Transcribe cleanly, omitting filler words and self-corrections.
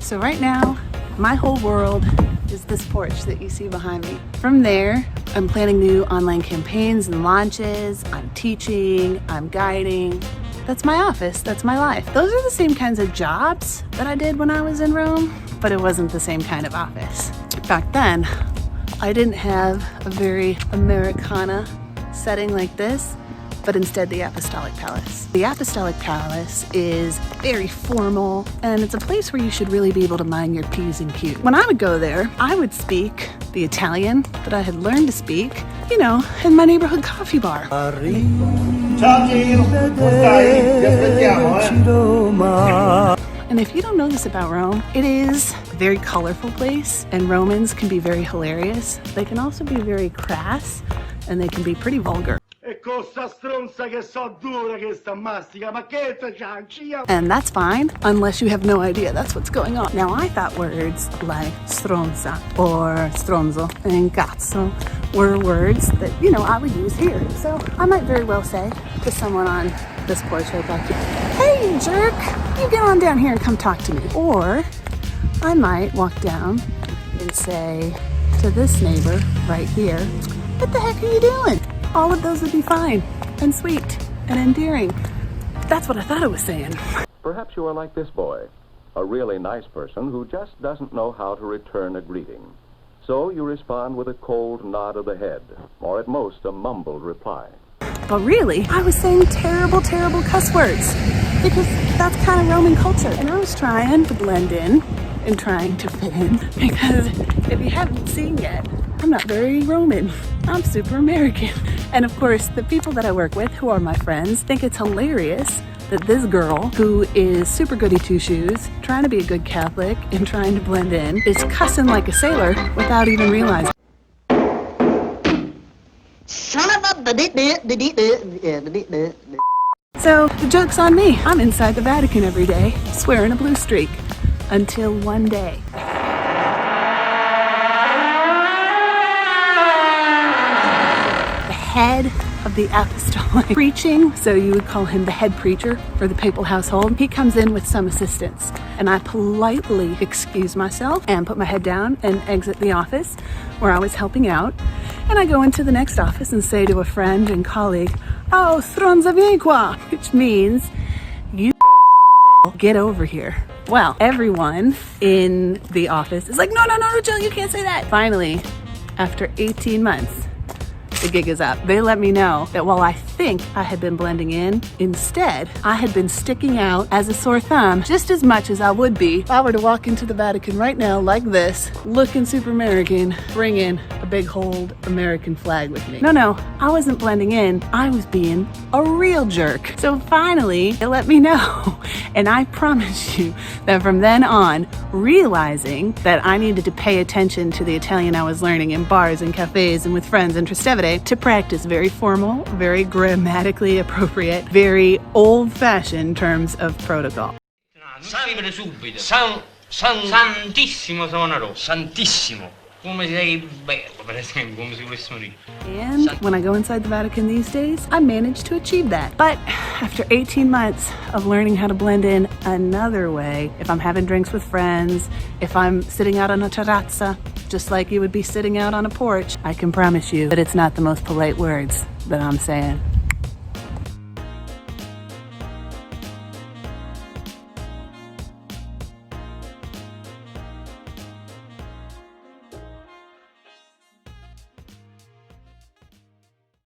So right now, my whole world is this porch that you see behind me. From there, I'm planning new online campaigns and launches. I'm teaching, I'm guiding. That's my office, that's my life. Those are the same kinds of jobs that I did when I was in Rome, but it wasn't the same kind of office. Back then, I didn't have a very Americana setting like this, but instead the Apostolic Palace. The Apostolic Palace is very formal, and it's a place where you should really be able to mind your P's and Q's. When I would go there, I would speak the Italian that I had learned to speak, you know, in my neighborhood coffee bar. And if you don't know this about Rome, it is a very colorful place, and Romans can be very hilarious. They can also be very crass, and they can be pretty vulgar. And that's fine, unless you have no idea that's what's going on. Now, I thought words like stronza or stronzo and cazzo were words that, you know, I would use here. So I might very well say to someone on this porch right back here, "Hey, jerk, you get on down here and come talk to me." Or I might walk down and say to this neighbor right here, "What the heck are you doing?" All of those would be fine and sweet and endearing. That's what I thought I was saying. Perhaps you are like this boy, a really nice person who just doesn't know how to return a greeting. So you respond with a cold nod of the head, or at most a mumbled reply. But really, I was saying terrible, terrible cuss words because that's kind of Roman culture. And I was trying to blend in and trying to fit in because if you haven't seen yet, I'm not very Roman. I'm super American. And of course, the people that I work with, who are my friends, think it's hilarious that this girl, who is super goody two-shoes, trying to be a good Catholic and trying to blend in, is cussing like a sailor without even realizing. Son of a... So the joke's on me. I'm inside the Vatican every day, swearing a blue streak. Until one day. Head of the apostolic preaching, so you would call him the head preacher for the papal household. He comes in with some assistants, and I politely excuse myself and put my head down and exit the office where I was helping out. And I go into the next office and say to a friend and colleague, "Oh, stronza vieni qua," which means, "You get over here." Well, everyone in the office is like, no, Jill, you can't say that. Finally, after 18 months, the gig is up. They let me know that while I think I had been blending in, instead, I had been sticking out as a sore thumb just as much as I would be if I were to walk into the Vatican right now like this, looking super American, bringing a big old American flag with me. No, I wasn't blending in. I was being a real jerk. So finally, they let me know. And I promise you that from then on, realizing that I needed to pay attention to the Italian I was learning in bars and cafes and with friends in Trastevere to practice very formal, very grammatically appropriate, very old-fashioned terms of protocol. Sempre subito. Santissimo Savonarò. Santissimo. Come sei bello, per esempio, come si volesse morire. And when I go inside the Vatican these days, I managed to achieve that. But after 18 months of learning how to blend in another way, if I'm having drinks with friends, if I'm sitting out on a terrazza, just like you would be sitting out on a porch, I can promise you that it's not the most polite words that I'm saying.